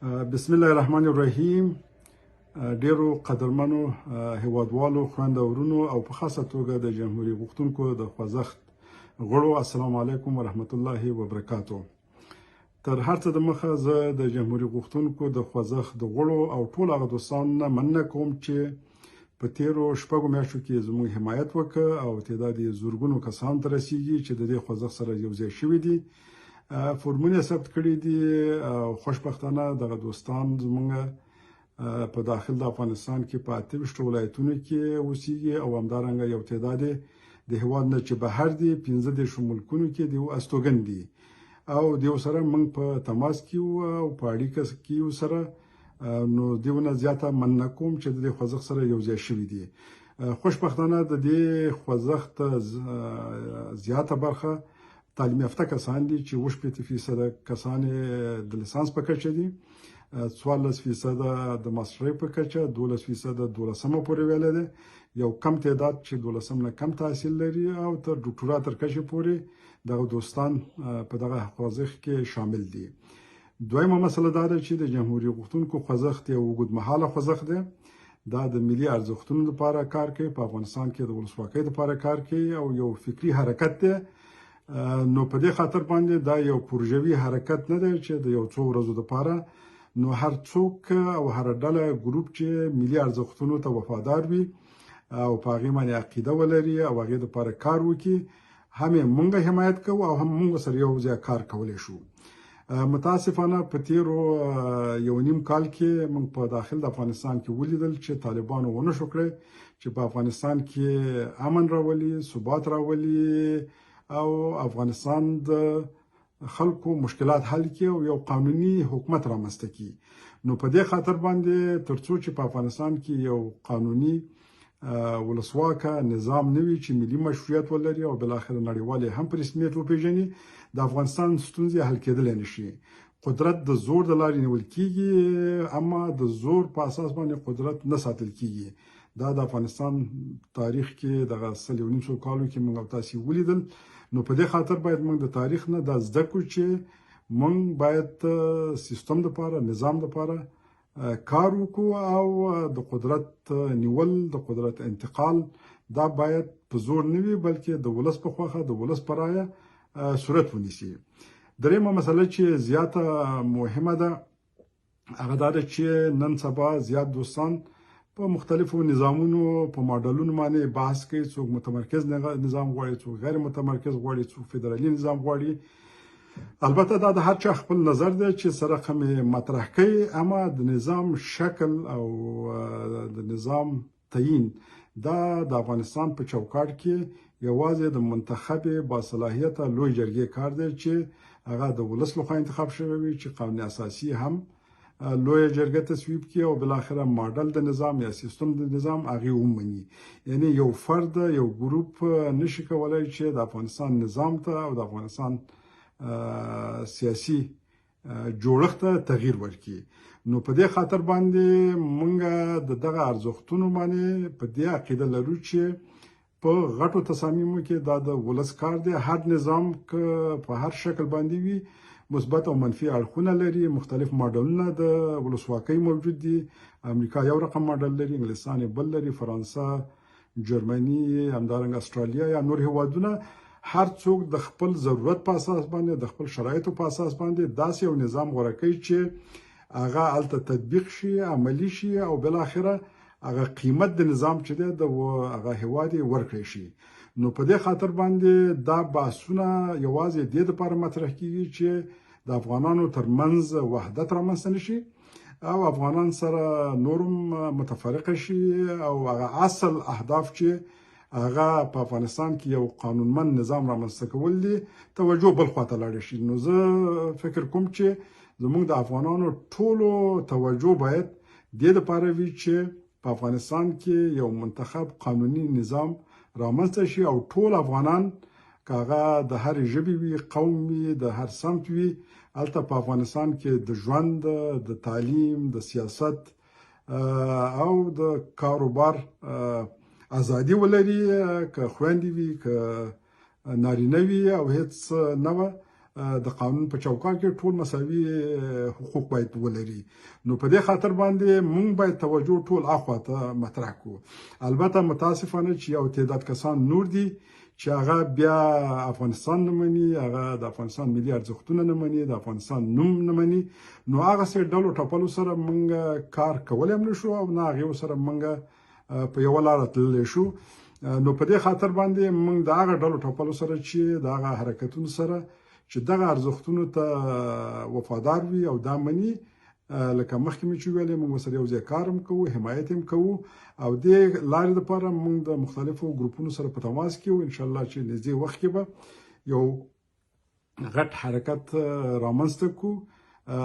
بسم الله الرحمن الرحیم. ډیرو قدرمنو هیوادوالو خویندو ورونو او په خاصه توګه د جمهوریت غوښتونکو د خوځښت غړو السلام علیکم ورحمت الله وبرکاتو. تر هر څه د مخه زه د جمهوریت غوښتونکو د خوځښت د غړو او ټول هغه دوستانو نه مننه کوم چې په تیرو شپږو میاشتو کې زموږ حمایت وکړ او تعداد یې زرګونو کسانو ته رسیږي چې د دې خوځښت سره یوځای شوي دي، فورمونه ثبت کړي دي. خوشبختانه دغه دوستان زموږ په داخل د افغانستان کې په 28 ولایتونو کې اوسېږي او همدارنګه یو تعداد د هېواد نه چې بهر دي 15 ملکونو کې د استوګن دي او دیو سره موږ په تماس کې او په اړیکه کې سره نو دیونه زیاته مننه کوم چې د خوځښت سره یوځای شوي دي. خوشبختانه د دې خوځښت زیاته برخه تعلیم یافته کسان دي چې 80% کسان د لیسانس په کچه دي، 14% د ماسترۍ په کچه، 12% 12مه پورې ویلې ده، یو کم تعداد چې 12 نه کم تحصیل لري او تر ډاکټرا تر کچه پورې دغه دوستان په دغه خوځښت کې شامل دي. دویمه مسله دا ده چې د جمهوریت غوښتونکو خوځښت یو اوږدمهاله خوځښت دی. دا د ملي ارزښتونو لپاره کار کوي، په افغانستان کې د ولسواکۍ لپاره کار کوي او یو فکری حرکت دی. نو په دې خاطر باندې دا یو پروژوي حرکت نه دی چې د یو څو ورځو لپاره، نو هر څوک او هر ډله ګروپ چې ملي ارزښتونو ته وفادار وي او په هغې باندې عقیده ولري او هغې لپاره کار وکړي، هم یې موږ حمایت کوو او هم موږ سره یو ځای کار کولی شو. متاسفانه په تیرو یو نیم کال کې موږ په داخل د افغانستان کې ولیدل چې طالبانو ونه شو کړی چې په افغانستان کې امن راولي، ثبات راولي او افغانستان د خلکو مشکلات حل کړي او یو قانوني حکومت رامنځته کړي. نو په دې خاطر باندې ترڅو چې په افغانستان کې یو قانوني ولسواکه نظام نه وي چې ملي مشروعیت ولري او بلاخره نړیوال هم په رسمیت وپیژني، د افغانستان ستونزې حل کېدلی نشي. قدرت د زور د لارې نیول کیږي، اما د زور په اساس باندې قدرت نه ساتل کیږي. دا د افغانستان تاریخ کې دغه 1.5 کالو کې موږ تاسو ولیدل. نو په دې خاطر باید موږ د تاریخ نه د زده کړو چې موږ باید سیستم لپاره، نظام لپاره کار وکړو او د قدرت نیول، د قدرت انتقال دا باید په زور نه وي بلکې د ولس په خوخه، د ولس په رایه صورت ونیسي. درېمه مسله چې زیاته مهمه ده هغه دا ده چې نن سبا زیات دوستان په مختلفو نظامونو په ماډلونو باندې بحث کوي. څوک متمرکز نظام غواړي، څوک غیر متمرکز غواړي، څوک فدرالي نظام غواړي. البته دا د هر چا خپل نظر دی چې سره کوم مطرح کوي، اما د نظام شکل او د نظام تعیین دا د افغانستان په چوکاټ کې یوازې د منتخب باصلاحیته لوی جرګې کار دی چې هغه د ولس لخوا انتخاب شوی وي، چې قانون اساسي هم لوی جرګه تصویب کړي او بلاخره ماډل د نظام یا سیستم د نظام هغه ومني. یعنی یو فرد، یو ګروپ نشي کولای چې د افغانستان نظام ته او د افغانستان سیاسي جوړښت ته تغییر ورکړي. نو په دې خاطر باندې موږ د دغه ارزښتونو باندې په دې عقیده لرو چې په غټو تصامیمو کې دا د ولس کار دی. هر نظام که په هر شکل باندې وي مثبت او منفي اړخونه لري، مختلف ماډلونه د ولسواکۍ موجود دي. امریکا یو رقم ماډل لري، انګلستان بل لري، فرانسه، جرمني، همدارنګه استرالیا یا نور هیوادونه. هر څوک د خپل ضرورت په اساس باندې، د خپل شرایطو په اساس باندې داسې یو نظام غوره کوي چې هغه هلته تطبیق شي، عملی شي او بلاخره هغه قیمت د نظام چې دی د هغه هیواد ورکړی شي. نو په دې خاطر باندې دا بحثونه یوازې د دې لپاره مطرح کیږي چې د افغانانو ترمنځ وحدت رامنځته نشي او افغانان سره نورم متفرقه شي او هغه اصل اهداف چې هغه په افغانستان کې یو قانونمند نظام رامنځته کول دي توجه بل خواته لاړ شي. نو زه فکر کوم چې زموږ د افغانانو ټولو توجه باید د دې لپاره وي چې په افغانستان کې یو منتخب قانوني نظام رامنځته شي او ټول افغانان که هغه د هر ژبې وي، قوم وي، د هر سمت وي، هلته په افغانستان کې د ژوند، د تعلیم، د سیاست او د کاروبار ازادي ولري، که خویندې وي، که نارینه وي او هیڅ نه وه. د قانون په چوکاټ کې ټول مساوي حقوق باید ولري. نو په دې خاطر باندې مونږ باید توجه ټول اخواته مطرح کړو. البته متاسفانه چې یو تعداد کسان نور دي چې هغه بیا افغانستان نه مني، هغه د افغانستان ملي ارزښتونه نه مني، د افغانستان نوم نه مني. نو هغه سره ډلو ټپلو سره مونږ کار کولی هم نشو او نه هغې سره مونږ په یوه لاره تللی شو. نو په دې خاطر باندې مونږ د هغه ډلو ټپلو سره چې د هغه حرکتونو سره چې دغه ارزښتونو ته وفادار وي او دا مني، لکه مخکې مې چې ویلې مونږ سره یو ځای کار هم کوو، حمایت هم کوو او دې لارې لپاره مونږ د مختلفو ګروپونو سره په تماس کې یو. انشاءالله چې نږدې وخت کې به یو غټ حرکت رامنځته کړو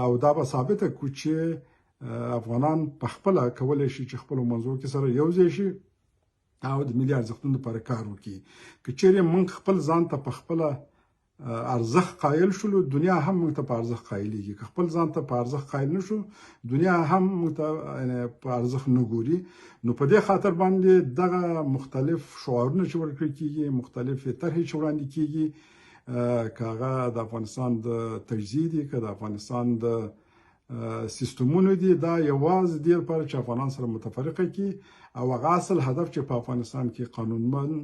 او دا به ثابته کړو چې افغانان په خپله کولی شي چې خپلو منځو کې سره یو ځای شي او د ملي ارزښتونو لپاره کار وکړي. که چیرې مونږ خپل ځان ته په خپله ارزښت قایل شولو، دنیا هم موږ ته په ارزښت قایلیږي. که خپل ځان ته په ارزښت قایل نشو، دنیا هم موږ ته په ارزښت نه ګوري. نو په دې خاطر باندې دغه مختلف شعارونه چې ورکړل کېږي، مختلفې طرحې چې وړاندې کېږي، که هغه د افغانستان د تجزیې دي، که د افغانستان د سیستمونو دي، دا یوازې دې لپاره چې افغانان سره متفرقه کړي او هغه اصل هدف چې په افغانستان کې قانونمند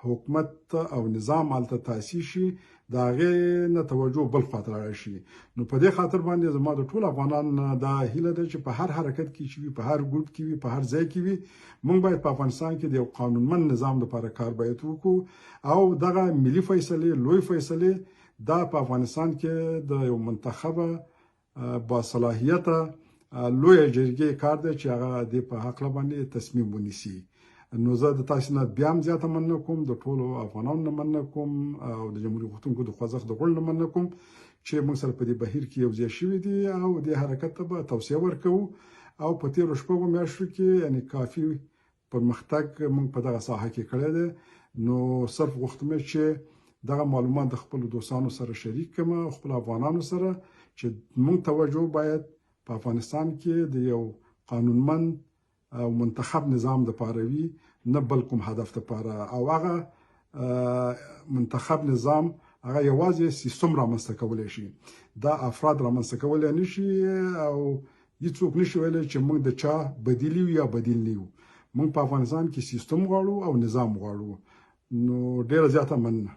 حکومت او نظام هلته تاسیس شي، د هغې نه توجه بل خواته لاړه شي. نو په دې خاطر باندې زما د ټول افغانان دا هیله ده چې په هر حرکت کې چې وي، په هر ګروپ کې وي، په هر ځای کې وي، موږ باید په افغانستان کې د یو قانونمند نظام لپاره کار باید وکړو او دغه ملي فیصلې، لوی فیصلې دا په افغانستان کې د یو منتخبه باصلاحیته لویه جرګې کار دی چې هغه دې په هکله باندې تصمیم ونیسي. نو زه د تاسو نه بیا هم زیاته مننه کوم، د ټولو افغانانو نه مننه کوم او د جمهوریت غوښتونکو د خوځښت د غړو نه مننه کوم چې موږ سره په دې بهیر کې یو ځای شوي دي او دې حرکت ته به توسعه ورکوو او په تېرو شپږو میاشتو کې یعنې کافي پرمختګ موږ په دغه ساحه کې کړی دی. نو صرف غوښتم چې دغه معلومات د خپلو دوستانو سره شریک کړم او خپلو افغانانو سره چې موږ توجه باید په افغانستان کې د یو قانونمند او منتخب نظام د پاره وي، نه بل کوم هدف د پاره. او هغه منتخب نظام هغه یوازې سیستم رامنځته کولی شي، دا افراد رامنځته کولی نشي او هیڅوک نشي ویلی چې موږ د چا بدیل یو یا بدیل نه یو. موږ په افغانستان کې سیستم غواړو او نظام غواړو. نو ډیره زیاته مننه.